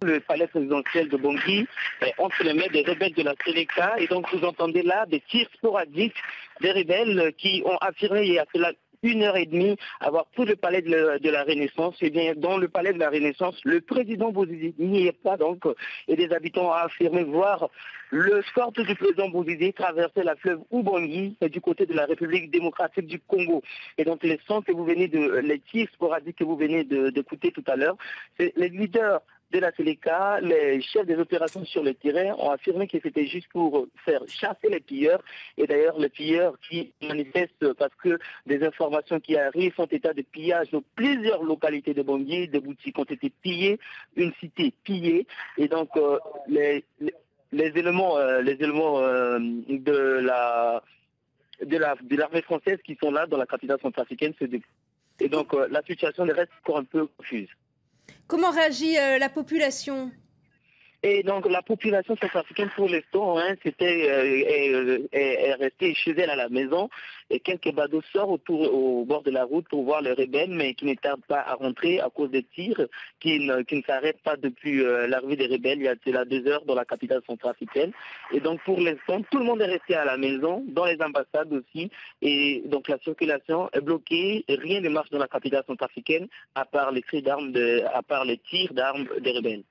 le palais présidentiel de Bangui entre les mains des rebelles de la Séléka. Et donc vous entendez là des tirs sporadiques des rebelles qui ont affirmé il y a cela 1 heure et demie avoir pris le palais de la Renaissance. Et bien dans le palais de la Renaissance, le président Bozizé n'y est pas donc, et des habitants ont affirmé voir le escorte du président Bozizé traverser la fleuve Ubangui du côté de la République démocratique du Congo. Et donc les sons que vous venez les tirs sporadiques que vous venez d'écouter tout à l'heure, c'est les leaders de la Séléka, les chefs des opérations sur le terrain ont affirmé que c'était juste pour faire chasser les pilleurs. Et d'ailleurs, les pilleurs qui manifestent parce que des informations qui arrivent font état de pillage dans plusieurs localités de Bangui, des boutiques ont été pillées, une cité pillée. Et donc, les éléments de l'armée française qui sont là dans la capitale centrafricaine se déplacent. Et donc, la situation reste encore un peu confuse. Comment réagit la population ? Et donc la population centrafricaine pour l'instant, est restée chez elle à la maison. Et quelques badauds sortent au bord de la route pour voir les rebelles, mais qui ne tardent pas à rentrer à cause des tirs qui ne s'arrêtent pas depuis l'arrivée des rebelles il y a 2 heures dans la capitale centrafricaine. Et donc pour l'instant, tout le monde est resté à la maison, dans les ambassades aussi. Et donc la circulation est bloquée. Rien ne marche dans la capitale centrafricaine à part les cris d'armes, à part les tirs d'armes des rebelles.